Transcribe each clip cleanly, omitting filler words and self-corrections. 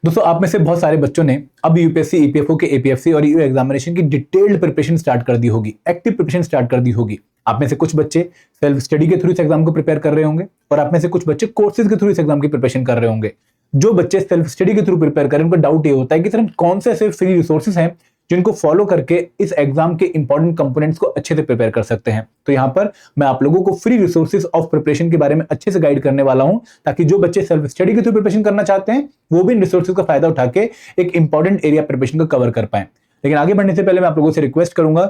दोस्तों आप में से बहुत सारे बच्चों ने अब यूपीएससी, ईपीएफओ के एपीएफसी और ईओ एग्जामिनेशन की डिटेल्ड प्रिपरेशन स्टार्ट कर दी होगी, एक्टिव प्रिपरेशन स्टार्ट कर दी होगी। आप में से कुछ बच्चे सेल्फ स्टडी के थ्रू इस एग्जाम को प्रिपेयर कर रहे होंगे और आप में से कुछ बच्चे कोर्सेज के थ्रू इस एग्जाम की प्रिपरेशन कर रहे होंगे। जो बच्चे सेल्फ स्टडी के थ्रू प्रिपेयर करें उनका डाउट ये होता है कि सर कौन से ऐसे फ्री रिसोर्सेज हैं जिनको फॉलो करके इस एग्जाम के इंपॉर्टेंट कंपोनेंट्स को अच्छे से प्रिपेयर कर सकते हैं। तो यहां पर मैं आप लोगों को फ्री रिसोर्सेज ऑफ प्रिपरेशन के बारे में अच्छे से गाइड करने वाला हूं, ताकि जो बच्चे सेल्फ स्टडी के थ्रू प्रिपरेशन करना चाहते हैं वो भी इन रिसोर्सेज का फायदा उठा के एक इंपॉर्टेंट एरिया प्रिपरेशन को कवर कर पाए। लेकिन आगे बढ़ने से पहले मैं आप लोगों से रिक्वेस्ट करूंगा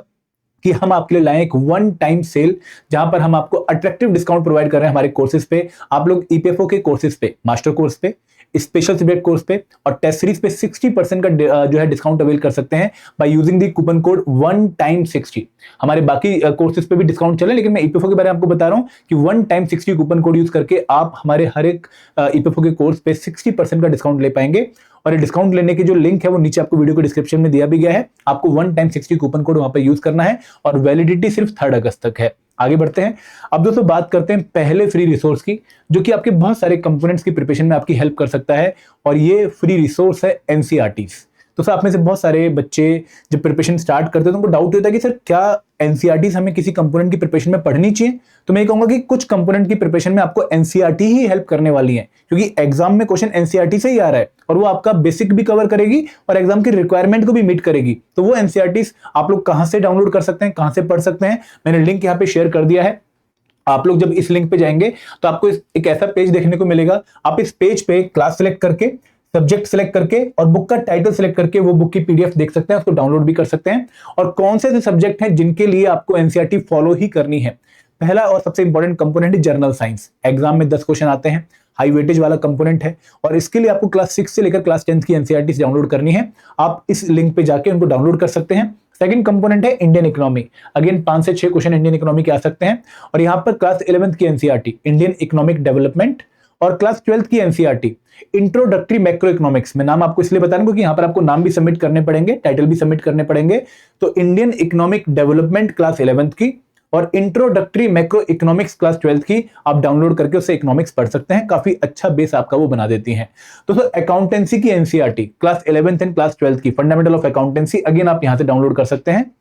कि हम आपके लिए लाएं एक वन टाइम सेल, जहां पर हम आपको अट्रैक्टिव डिस्काउंट प्रोवाइड कर रहे हैं हमारे कोर्सेज पे। आप लोग ईपीएफओ के कोर्सेज पे, मास्टर कोर्स पे, स्पेशल सब्जेक्ट कोर्स पे और टेस्ट सीरीज पे 60% का जो है डिस्काउंट अवेल कर सकते हैं by using the coupon code one time 60। हमारे बाकी कोर्सेज पे भी डिस्काउंट चले, लेकिन मैं ईपीएफओ के बारे में आपको बता रहा हूं कि one time 60 coupon code use करके आप हमारे हर एक ईपीएफओ के कोर्स पे 60% का डिस्काउंट ले पाएंगे। और ये डिस्काउंट लेने की जो लिंक है वो नीचे आपको वीडियो के डिस्क्रिप्शन में दिया भी गया है। आपको वन टाइम 60 कूपन कोड वहां पर यूज करना है और वैलिडिटी सिर्फ 3 अगस्त तक है। आगे बढ़ते हैं। अब दोस्तों बात करते हैं पहले फ्री रिसोर्स की, जो कि आपके बहुत सारे कंपोनेंट्स की प्रिपरेशन में आपकी हेल्प कर सकता है, और ये फ्री रिसोर्स है एनसीईआरटीज़। तो सर आप में से बहुत सारे बच्चे जब प्रिपरेशन स्टार्ट करते हैं तो उनको डाउट होता है कि सर क्या एनसीईआरटीज़ हमें किसी कंपोनेंट की प्रिपरेशन में पढ़नी चाहिए। तो मैं ये कहूंगा कि कुछ कंपोनेंट की प्रिपरेशन में आपको एनसीईआरटी ही हेल्प करने वाली है, क्योंकि एग्जाम में क्वेश्चन एनसीईआरटी से ही आ रहा है और वो आपका बेसिक भी कवर करेगी और एग्जाम की रिक्वायरमेंट को भी मीट करेगी। तो वो एनसीईआरटीज़ आप लोग कहां से डाउनलोड कर सकते हैं, कहां से पढ़ सकते हैं, मैंने लिंक यहाँ पे शेयर कर दिया है। आप लोग जब इस लिंक पे जाएंगे तो आपको एक ऐसा पेज देखने को मिलेगा। आप इस पेज पे क्लास सेलेक्ट करके, सब्जेक्ट सेलेक्ट करके और बुक का टाइटल सेलेक्ट करके वो बुक की पीडीएफ देख सकते हैं, उसको डाउनलोड भी कर सकते हैं। और कौन से सब्जेक्ट हैं जिनके लिए आपको एनसीईआरटी फॉलो ही करनी है। पहला और सबसे इंपॉर्टेंट कंपोनेंट है जर्नल साइंस। एग्जाम में 10 क्वेश्चन आते हैं, हाई वेटेज वाला कंपोनेंट है, और इसके लिए आपको क्लास 6 से लेकर क्लास 10 की एनसीईआरटी डाउनलोड करनी है। आप इस लिंक पे जाके उनको डाउनलोड कर सकते हैं। सेकंड कंपोनेंट है इंडियन इकोनॉमी। अगेन 5 से 6 क्वेश्चन इंडियन इकोनॉमी के आ सकते हैं, और यहाँ पर क्लास 11th की एनसीईआरटी इंडियन इकोनॉमिक डेवलपमेंट और क्लास 12th की एनसीईआरटी इंट्रोडक्टरी मैक्रो इकोनॉमिक्स। मैं नाम आपको इसलिए बता रहा हूं क्योंकि यहाँ पर आपको नाम भी सबमिट करने पड़ेंगे, टाइटल भी सबमिट करने पड़ेंगे। तो Indian economic development class 11th की और introductory macro economics class 12th की आप डाउनलोड करके उससे इकोनॉमिक्स पढ़ सकते हैं। काफी अच्छा बेस आपका वो बना देती हैं। तो अकाउंटेंसी की NCERT class 11th and class 12th की फंडामेंटल ऑफ अकाउंटेंसी अगेन आप यहां से डाउनलोड कर सकते हैं,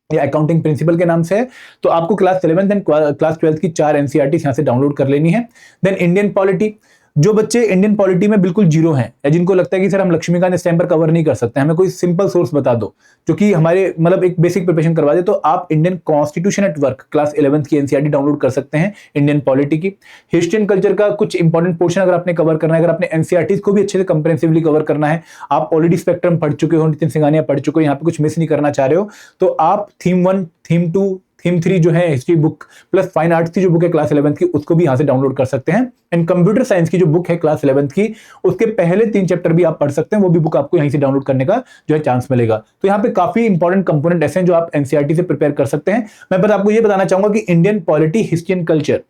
या अकाउंटिंग प्रिंसिपल के नाम से है। तो आपको class 11th and class 12th की 4 एनसीईआरटी यहां से डाउनलोड कर लेनी है। देन इंडियन पॉलिटी, जो बच्चे इंडियन पॉलिटी में बिल्कुल जीरो हैं या जिनको लगता है कि सर हम लक्ष्मीकांत इस टाइम पर कवर नहीं कर सकते, हमें कोई सिंपल सोर्स बता दो जो कि हमारे मतलब एक बेसिक प्रिपरेशन करवा दे, तो आप Indian constitution at work class 11th की एनसीईआरटी डाउनलोड कर सकते हैं इंडियन पॉलिटी की। हिस्ट्री एंड कल्चर का कुछ इंपॉर्टेंट पोर्शन अगर आपने कवर करना है, अगर आपने एनसीईआरटी को भी अच्छे से कंप्रेहेंसिवली कवर करना है, आप ऑलरेडी स्पेक्ट्रम पढ़ चुके हो, नितिन सिंघानिया पढ़ चुके हो, यहाँ पे कुछ मिस नहीं करना चाह रहे हो, तो आप थीम 1, थीम 2, थीम 3 जो है history book plus fine arts की जो बुक है क्लास 11th की, उसको भी यहां से डाउनलोड कर सकते हैं। एंड कंप्यूटर साइंस की जो बुक है क्लास 11th की, उसके पहले 3 चैप्टर भी आप पढ़ सकते हैं, वो भी बुक आपको यहीं से डाउनलोड करने का जो है चांस मिलेगा। तो यहाँ पे काफी इंपॉर्टेंट कंपोनेंट ऐसे हैं जो आप एनसीईआरटी से प्रिपेयर कर सकते हैं। मैं बस आपको ये बताना चाहूंगा कि Indian polity, history and culture,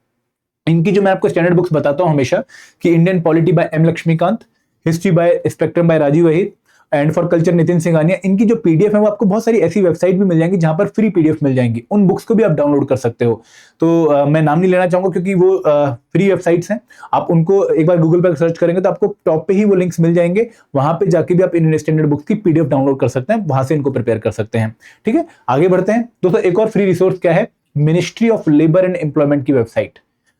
इनकी जो मैं आपको स्टैंडर्ड बुक्स बताता हूं हमेशा कि Indian polity by M Laxmikanth, history by spectrum by Rajiv Waheed and for culture Nitin Singhania, इनकी जो पीडीएफ है वो आपको बहुत सारी ऐसी वेबसाइट भी मिल जाएंगी जहां पर फ्री पीडीएफ मिल जाएंगी, उन बुक्स को भी आप डाउनलोड कर सकते हो। तो मैं नाम नहीं लेना चाहूंगा क्योंकि वो फ्री वेबसाइट्स हैं, आप उनको एक बार गूगल पर सर्च करेंगे तो आपको टॉप पे ही वो लिंक्स मिल जाएंगे, वहां पे जाके भी आप इंडियन स्टैंडर्ड बुक्स की पीडीएफ डाउनलोड कर सकते हैं, वहां से इनको प्रिपेयर कर सकते हैं। ठीक है, आगे बढ़ते हैं दोस्तों। एक और फ्री रिसोर्स क्या है, ministry of labour and employment की वेबसाइट।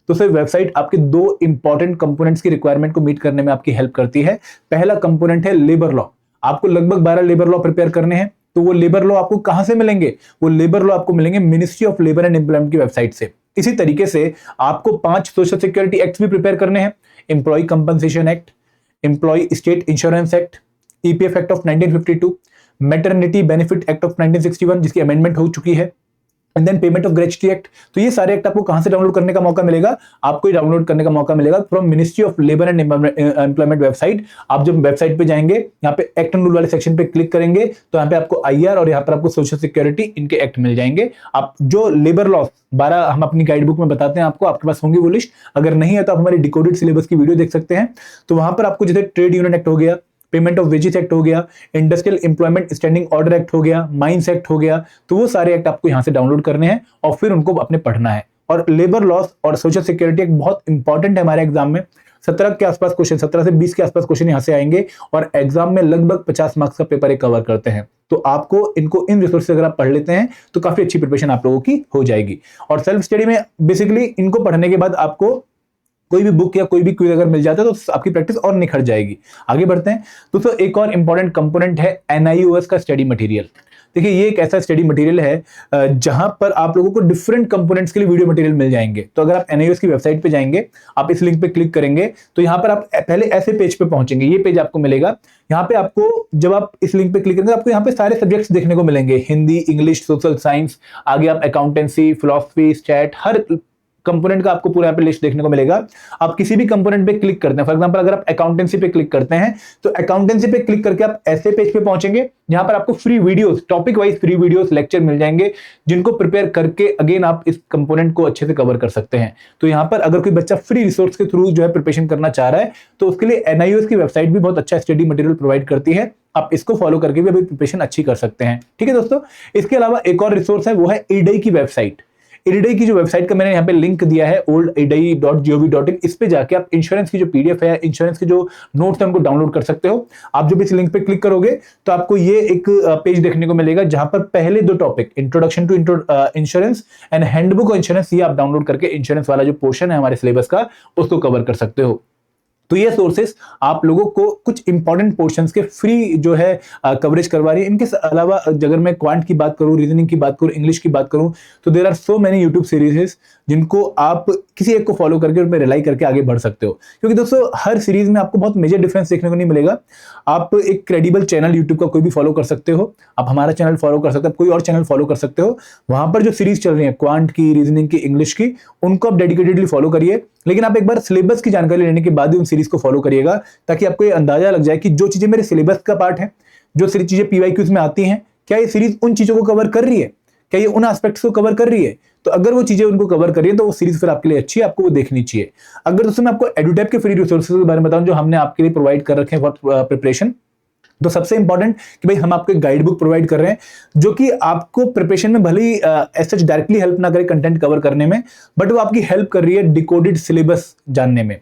तो सर वेबसाइट आपके 2 इंपॉर्टेंट कंपोनेंट्स की रिक्वायरमेंट को मीट करने में आपकी हेल्प करती है। पहला कंपोनेंट है लेबर लॉ। आपको लगभग 12 लेबर लॉ प्रिपेयर करने हैं, तो वो लेबर लॉ आपको कहां से मिलेंगे, वो लेबर लॉ आपको मिलेंगे ministry of labour and employment की वेबसाइट से। इसी तरीके से आपको 5 सोशल सिक्योरिटी एक्ट भी प्रिपेयर करने हैं, employee compensation act, employee state insurance act, EPF act of 1952, maternity benefit act of 1961 जिसकी अमेंडमेंट हो चुकी है, and then payment of gratuity act. तो ये सारे एक्ट आपको कहां से डाउनलोड करने का मौका मिलेगा, आपको ये डाउनलोड करने का मौका मिलेगा from ministry of labour and employment website. आप जब वेबसाइट पे जाएंगे, यहाँ पे एक्ट एंड रूल वाले सेक्शन पे क्लिक करेंगे तो यहाँ पे आपको आईआर और यहाँ पर आपको सोशल सिक्योरिटी इनके एक्ट मिल जाएंगे। आप जो लेबर लॉ 12 हम अपनी गाइड बुक में बताते हैं आपको, आपके पास होंगी वो लिस्ट, अगर नहीं है तो आप हमारी डिकोडेड सिलेबस की वीडियो देख सकते हैं। तो वहां पर आपको जैसे ट्रेड यूनियन एक्ट हो गया, पेमेंट ऑफ वेजेस एक्ट हो गया, industrial employment standing order act हो गया, माइंस एक्ट हो गया, तो वो सारे एक्ट आपको यहां से डाउनलोड करने हैं और फिर उनको अपने पढ़ना है। और लेबर लॉस और सोशल सिक्योरिटी एक बहुत इंपॉर्टेंट है हमारे एग्जाम में, 17 के आसपास क्वेश्चन, 17 से 20 के आसपास क्वेश्चन यहाँ से आएंगे और एग्जाम में लगभग 50 मार्क्स का पेपर एक कवर करते हैं। तो आपको इनको इन रिसोर्स अगर आप पढ़ लेते हैं तो काफी अच्छी प्रिपरेशन आप लोगों की हो जाएगी। और सेल्फ स्टडी में बेसिकली इनको पढ़ने के बाद आपको कोई भी बुक या कोई भी क्विज अगर मिल जाता है तो आपकी प्रैक्टिस और निखर जाएगी। आगे बढ़ते हैं दोस्तों, एक और इंपॉर्टेंट कंपोनेंट है NIOS का स्टडी मटेरियल। देखिए ये एक ऐसा स्टडी मटेरियल है जहां पर आप लोगों को डिफरेंट कंपोनेंट्स के लिए वीडियो मटेरियल मिल जाएंगे। तो अगर आप NIOS की वेबसाइट पे जाएंगे, आप इस लिंक पे क्लिक करेंगे तो यहाँ पर आप पहले ऐसे पेज पे पहुंचेंगे, ये पेज आपको मिलेगा। यहाँ पे आपको जब आप इस लिंक पे क्लिक करेंगे आपको यहाँ पे सारे सब्जेक्ट्स देखने को मिलेंगे, हिंदी, इंग्लिश, सोशल साइंस, आगे आप अकाउंटेंसी, फिलॉसफी, स्टैट, हर कंपोनेंट का आपको पूरा यहाँ पे लिस्ट देखने को मिलेगा। आप किसी भी कंपोनेंट पे क्लिक करते हैं, फॉर एग्जांपल अगर आप अकाउंटेंसी पे क्लिक करते हैं तो अकाउंटेंसी पे क्लिक करके आप ऐसे पेज पे पहुंचेंगे जहां पर आपको free videos, topic wise free videos, lecture मिल जाएंगे जिनको प्रिपेयर करके अगेन आप इस कंपोनेंट को अच्छे से कवर कर सकते हैं। तो यहाँ पर अगर कोई बच्चा फ्री रिसोर्स के थ्रू जो है प्रिपरेशन करना चाह रहा है तो उसके लिए NIOS की वेबसाइट भी बहुत अच्छा स्टडी मटेरियल प्रोवाइड करती है। आप इसको फॉलो करके भी अभी प्रिपरेशन अच्छी कर सकते हैं। ठीक है दोस्तों, इसके अलावा एक और रिसोर्स है, वो है EDAI की वेबसाइट। EDAI की जो वेबसाइट का मैंने यहाँ पे लिंक दिया है oldedai.gov.in, इस पे जाके आप इंश्योरेंस की जो PDF है, इंश्योरेंस के जो नोट्स है उनको डाउनलोड कर सकते हो। आप जब इस लिंक पे क्लिक करोगे तो आपको ये एक पेज देखने को मिलेगा जहां पर पहले 2 topic, introduction to insurance and handbook of insurance, ये आप डाउनलोड करके इंश्योरेंस वाला जो पोर्शन है हमारे सिलेबस का उसको कवर कर सकते हो। तो ये सोर्सेस आप लोगों को कुछ इंपॉर्टेंट पोर्शंस के फ्री जो है कवरेज करवा रही है। इनके अलावा अगर मैं क्वांट की बात करूं, रीजनिंग की बात करूं, इंग्लिश की बात करूं तो there are so many YouTube series जिनको आप किसी एक को फॉलो करके उन पर रिलाई करके आगे बढ़ सकते हो। क्योंकि दोस्तों हर सीरीज में आपको बहुत मेजर डिफरेंस देखने को नहीं मिलेगा। आप एक क्रेडिबल चैनल यूट्यूब का कोई भी फॉलो कर सकते हो, आप हमारा चैनल फॉलो कर सकते हो, कोई और चैनल फॉलो कर सकते हो। वहां पर जो सीरीज चल रही है क्वांट की, रीजनिंग की, इंग्लिश की, उनको आप डेडिकेटेडली फॉलो करिए। लेकिन आप एक बार सिलेबस की जानकारी लेने के बाद ही उन सीरीज को फॉलो करिएगा ताकि आपको ये अंदाजा लग जाए कि जो चीजें मेरे सिलेबस का पार्ट है, जो चीजें PYQs में आती हैं, क्या ये सीरीज उन चीजों को कवर कर रही है, क्या ये उन एस्पेक्ट्स को कवर कर रही है। तो अगर वो चीजें उनको कवर कर रही है तो वो सीरीज फिर आपके लिए अच्छी है, आपको वो देखनी चाहिए। अगर दोस्तों मैं आपको एडुटैप के फ्री रिसोर्सेज के बारे में बताऊं जो हमने आपके लिए प्रोवाइड कर रखे हैं फॉर प्रिपरेशन, तो सबसे इंपॉर्टेंट कि भाई हम आपको एक गाइड बुक प्रोवाइड कर रहे हैं जो कि आपको प्रिपरेशन में भले ही सच डायरेक्टली हेल्प ना करे कंटेंट कवर करने में, बट वो आपकी हेल्प कर रही है डिकोडेड सिलेबस जानने में,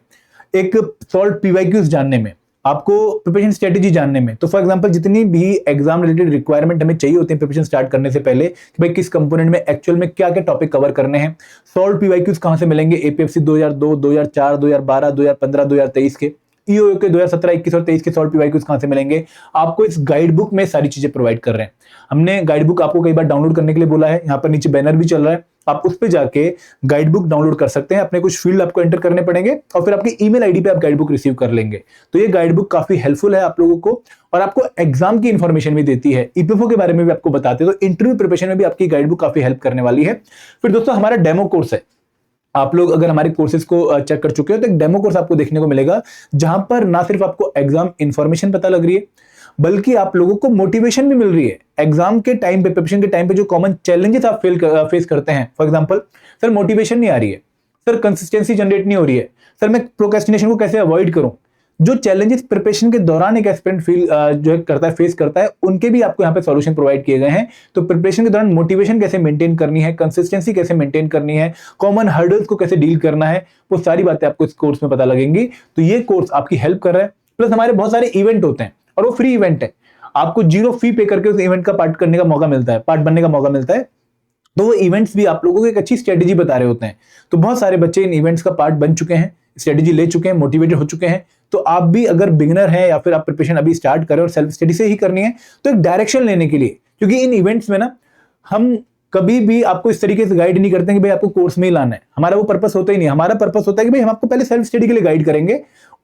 एक सॉल्व PYQs जानने में, आपको प्रिपरेशन स्ट्रेटेजी जानने में। तो फॉर एग्जांपल जितनी भी एग्जाम रिलेटेड रिक्वायरमेंट हमें चाहिए होती है प्रिपरेशन स्टार्ट करने से पहले कि भाई किस कंपोनेंट में एक्चुअल में क्या क्या टॉपिक कवर करने हैं, सॉल्व PYQs कहां से मिलेंगे, APFC 2002, 2004, 2012, 2015, 2023 के, EOU के 2017, 21 और 23 के सॉल्व PYQs कहां से मिलेंगे, आपको इस गाइड बुक में सारी चीजें प्रोवाइड कर रहे हैं। हमने गाइड बुक आपको कई बार डाउनलोड करने के लिए बोला है, यहाँ पर नीचे बैनर भी चल रहा है, आप उस पे जाके गाइड बुक डाउनलोड कर सकते हैं। अपने कुछ फील्ड आपको एंटर करने पड़ेंगे और फिर आपकी ईमेल आईडी पे आप गाइड बुक रिसीव कर लेंगे। तो ये गाइड बुक काफी हेल्पफुल है आप लोगों को और आपको एग्जाम की इंफॉर्मेशन भी देती है, EPFO के बारे में भी आपको बताते हैं। तो इंटरव्यू प्रिपरेशन में भी आपकी गाइड बुक काफी हेल्प करने वाली है। फिर दोस्तों हमारा डेमो कोर्स है, आप लोग अगर हमारे कोर्सेज को चेक कर चुके हो तो एक डेमो कोर्स आपको देखने को मिलेगा जहां पर ना सिर्फ आपको एग्जाम इंफॉर्मेशन पता लग रही है बल्कि आप लोगों को मोटिवेशन भी मिल रही है। एग्जाम के टाइम पे, प्रिपरेशन के टाइम पे जो कॉमन चैलेंजेस आप फेस करते हैं, फॉर एग्जांपल सर मोटिवेशन नहीं आ रही है, सर कंसिस्टेंसी जनरेट नहीं हो रही है, सर मैं प्रोक्रेस्टिनेशन को कैसे अवॉइड करूं, जो चैलेंजेस प्रिपरेशन के दौरान एक एस्पिरेंट फील जो है करता है, फेस करता है, उनके भी आपको यहाँ पे सॉल्यूशन प्रोवाइड किए गए हैं। तो प्रिपरेशन के दौरान मोटिवेशन कैसे मेंटेन करनी है, कंसिस्टेंसी कैसे मेंटेन करनी है, कॉमन हर्डल्स को कैसे डील करना है, वो सारी बातें आपको इस कोर्स में पता लगेंगी। तो ये कोर्स आपकी हेल्प कर रहा है। प्लस हमारे बहुत सारे इवेंट होते हैं और वो फ्री इवेंट है, आपको 0 फी पे करके उस इवेंट का पार्ट करने का मौका मिलता है, पार्ट बनने का मौका मिलता है। तो वो इवेंट्स भी आप लोगों को एक अच्छी स्ट्रेटेजी बता रहे होते हैं। तो बहुत सारे बच्चे इन इवेंट्स का पार्ट बन चुके हैं, स्ट्रेटेजी ले चुके हैं, मोटिवेटेड हो चुके हैं। तो आप भी अगर बिगिनर हैं या फिर आप प्रिपरेशन अभी स्टार्ट करें और सेल्फ स्टडी से ही करनी है तो एक डायरेक्शन लेने के लिए, क्योंकि इन इवेंट्स में ना हम कभी भी आपको इस तरीके से गाइड नहीं करते हैं कि भाई आपको कोर्स में ही लाना है, हमारा वो पर्पस होता ही नहीं। हमारा पर्पस होता है कि भाई हम आपको पहले सेल्फ स्टडी के लिए गाइड करेंगे,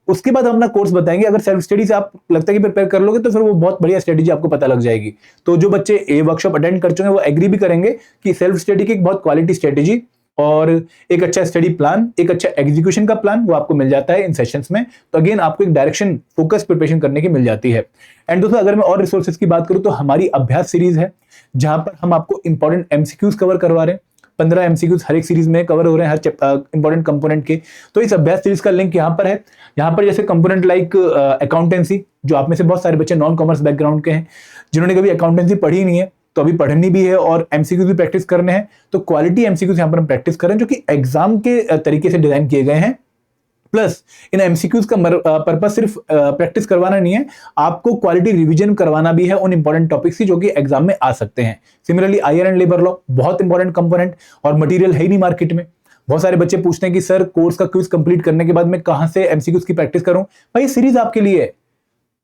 उसके बाद हम अपना कोर्स बताएंगे। अगर सेल्फ स्टडी से आप लगता है कि प्रिपेयर कर लोगे तो फिर वो बहुत बढ़िया स्ट्रेटेजी आपको पता लग जाएगी। तो जो बच्चे ये वर्कशॉप अटेंड कर चुके हैं वो एग्री भी करेंगे कि सेल्फ स्टडी की एक बहुत क्वालिटी स्ट्रेटेजी और एक अच्छा स्टडी प्लान, एक अच्छा एग्जीक्यूशन का प्लान वो आपको मिल जाता है इन सेशंस में। तो अगेन आपको एक डायरेक्शन, फोकस प्रिपरेशन करने की मिल जाती है। एंड दोस्तों अगर मैं और रिसोर्सेज की बात करूं तो हमारी अभ्यास सीरीज है जहां पर हम आपको इंपॉर्टेंट MCQs कवर करवा रहे हैं। 15 MCQs हर एक सीरीज में कवर हो रहे हैं, हर इंपॉर्टेंट कंपोनेंट के। तो इस अभ्यास सीरीज का लिंक यहाँ पर है। यहाँ पर जैसे कंपोनेंट लाइक अकाउंटेंसी, जो आप में से बहुत सारे बच्चे नॉन कॉमर्स बैकग्राउंड के हैं जिन्होंने कभी अकाउंटेंसी पढ़ी नहीं है तो अभी पढ़नी भी है और MCQs भी प्रैक्टिस करने हैं। तो क्वालिटी MCQs यहाँ पर हम प्रैक्टिस करें जो कि एग्जाम के तरीके से डिजाइन किए गए हैं। प्लस इन एमसीक्यूज का पर्पस सिर्फ प्रैक्टिस करवाना नहीं है, आपको क्वालिटी रिवीजन करवाना भी है उन इंपॉर्टेंट टॉपिक्स की जो कि एग्जाम में आ सकते हैं। Similarly IR and labour law बहुत इंपॉर्टेंट कंपोनेंट, और मटेरियल है ही नहीं मार्केट में। बहुत सारे बच्चे पूछते हैं कि सर कोर्स का क्विज कंप्लीट करने के बाद मैं कहां से एमसीक्यूज की प्रैक्टिस करूं। भाई सीरीज आपके लिए है,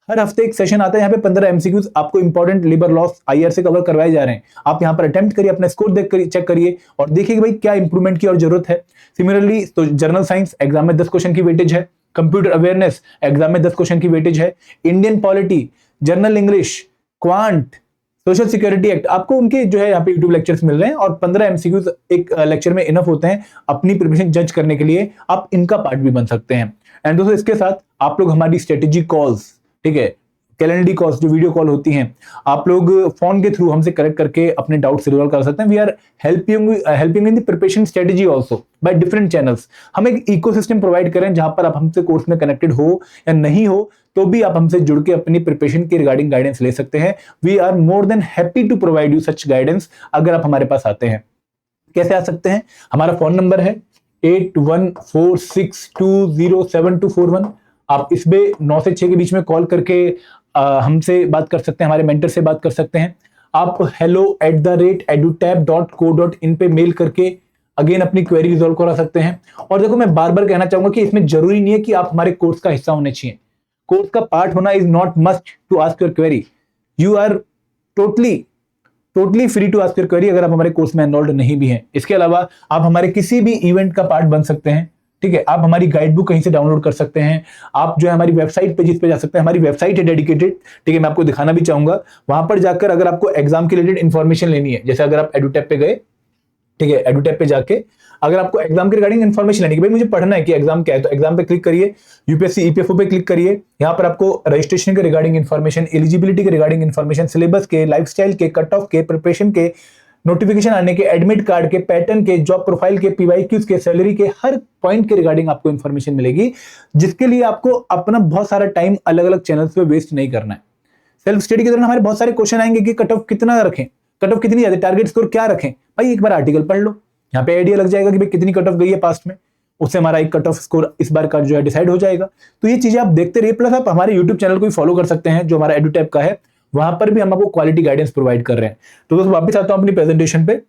हर हफ्ते एक सेशन आता है, यहाँ पे 15 एमसीक्यूज आपको इंपॉर्टेंट लेबर लॉस आईआर से कवर करवाए जा रहे हैं। आप यहाँ पर अटेम्प्ट करिए, अपना स्कोर देख कर चेक करिए और देखिए कि भाई क्या इंप्रूवमेंट की और जरूरत है। सिमिलरली तो जनरल साइंस एग्जाम में 10 क्वेश्चन की वेटेज है, कंप्यूटर अवेयरनेस एग्जाम में 10 क्वेश्चन की वेटेज है, Indian polity, general English, quant, social security act, आपको उनके जो है यहाँ पे यूट्यूब लेक्चर्स मिल रहे हैं और 15 एमसीक्यूज एक लेक्चर में इनफ होते हैं अपनी प्रिपरेशन जज करने के लिए। आप इनका पार्ट भी बन सकते हैं। एंड दोस्तों इसके साथ आप लोग हमारी स्ट्रेटेजी कॉल्स, ठीक है, कैलेंडरी कॉल्स जो वीडियो कॉल होती हैं, आप लोग फोन के थ्रू हमसे कनेक्ट करके अपने डाउट्स रिजॉल्व कर सकते हैं। We are helping in the preparation strategy also by different channels. हम एक इकोसिस्टम प्रोवाइड करें जहां पर आप हमसे कोर्स में कनेक्टेड हो या नहीं हो तो भी आप हमसे जुड़ के अपनी प्रिपरेशन के रिगार्डिंग गाइडेंस ले सकते हैं। We are more than happy to provide you such guidance अगर आप हमारे पास आते हैं। कैसे आ सकते हैं? हमारा फोन नंबर है 8146207241। आप इस पे 9 से 6 के बीच में कॉल करके हमसे बात कर सकते हैं, हमारे मेंटर से बात कर सकते हैं। आप hello@edutap.co.in पे मेल करके अगेन अपनी क्वेरी रिजॉल्व करा सकते हैं। और देखो मैं बार बार कहना चाहूंगा कि इसमें जरूरी नहीं है कि आप हमारे कोर्स का हिस्सा होने चाहिए। कोर्स का पार्ट होना is not must to ask your query. You are totally free to ask your query अगर आप हमारे कोर्स में एनरोल्ड नहीं भी हैं। इसके अलावा आप हमारे किसी भी इवेंट का पार्ट बन सकते हैं, ठीक है। आप हमारी गाइड बुक कहीं से डाउनलोड कर सकते हैं। आप जो है हमारी वेबसाइट पे जिस पे जा सकते हैं, हमारी वेबसाइट है डेडिकेटेड, ठीक है, मैं आपको दिखाना भी चाहूंगा। वहां पर जाकर अगर आपको एग्जाम के रिलेटेड इंफॉर्मेशन लेनी है, जैसे अगर आप एडुटैप पे गए, ठीक है, एडुटैप पे जाके अगर आपको एग्जाम के रिगार्डिंग इन्फॉर्मेशन लेनी है, भाई मुझे पढ़ना है कि एग्जाम क्या है, तो एग्जाम पे क्लिक करिए, यूपीएससी ईपीएफओ पे क्लिक करिए। यहाँ पर आपको रजिस्ट्रेशन के रिगार्डिंग इन्फॉर्मेशन, एलिजिबिलिटी के रिगार्डिंग इन्फॉर्मेशन, सिलेबस के, लाइफस्टाइल के, कट ऑफ के, प्रिपरेशन के, नोटिफिकेशन आने के, एडमिट कार्ड के, पैटर्न के, जॉब प्रोफाइल के, पीवाईक्यूज के, सैलरी के, हर पॉइंट के रिगार्डिंग आपको इन्फॉर्मेशन मिलेगी, जिसके लिए आपको अपना बहुत सारा टाइम अलग अलग चैनल्स पे वेस्ट नहीं करना है। सेल्फ स्टडी के दौरान हमारे बहुत सारे क्वेश्चन आएंगे कि कट ऑफ कितना रखें, कट ऑफ कितनी जाती है, टारगेट स्कोर क्या रखें। भाई एक बार आर्टिकल पढ़ लो, यहाँ पे आइडिया लग जाएगा कि भाई कितनी कट ऑफ गई है पास्ट में, उससे हमारा एक कट ऑफ स्कोर इस बार का जो है डिसाइड हो जाएगा। तो ये चीजें आप देखते रहिए। प्लस आप हमारे यूट्यूब चैनल को भी फॉलो कर सकते हैं जो हमारा एडुटैप का है, वहां पर भी हम आपको क्वालिटी गाइडेंस प्रोवाइड कर रहे हैं। तो दोस्तों वापस आता हूं अपनी प्रेजेंटेशन पे।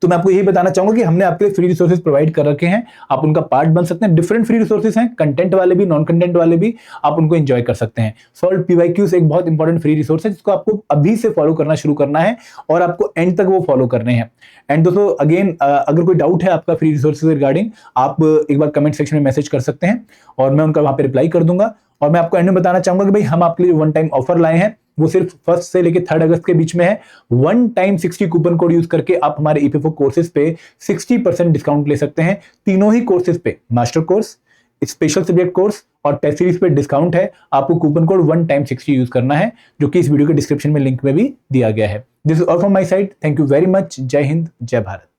तो मैं आपको यही बताना चाहूंगा कि हमने आपके लिए फ्री रिसोर्सेज प्रोवाइड कर रखे हैं, आप उनका पार्ट बन सकते हैं। डिफरेंट फ्री रिसोर्सेज हैं, कंटेंट वाले भी, नॉन कंटेंट वाले भी, आप उनको एंजॉय कर सकते हैं। सॉल्व पीवाईक्यूज एक बहुत इंपॉर्टेंट फ्री रिसोर्स है जिसको आपको अभी से फॉलो करना शुरू करना है और आपको एंड तक वो फॉलो करने हैं। एंड दोस्तों अगेन अगर कोई डाउट है आपका फ्री रिसोर्सेज रिगार्डिंग, आप एक बार कमेंट सेक्शन में मैसेज कर सकते हैं और मैं उनका वहां पे रिप्लाई कर दूंगा। और मैं आपको एंड में बताना चाहूंगा कि भाई हम आपके लिए वन टाइम ऑफर लाए हैं, वो सिर्फ 1 से लेकर 3 अगस्त के बीच में है। One time 60 coupon code use करके आप हमारे ईपीएफओ कोर्सेज पे 60% डिस्काउंट ले सकते हैं। तीनों ही कोर्सेज पे, master course, special subject course और टेस्ट सीरीज पे डिस्काउंट है। आपको coupon code one time 60 use करना है, जो कि इस वीडियो के डिस्क्रिप्शन में लिंक में भी दिया गया है। This is all from my side. Thank you very much. जय हिंद, जय भारत।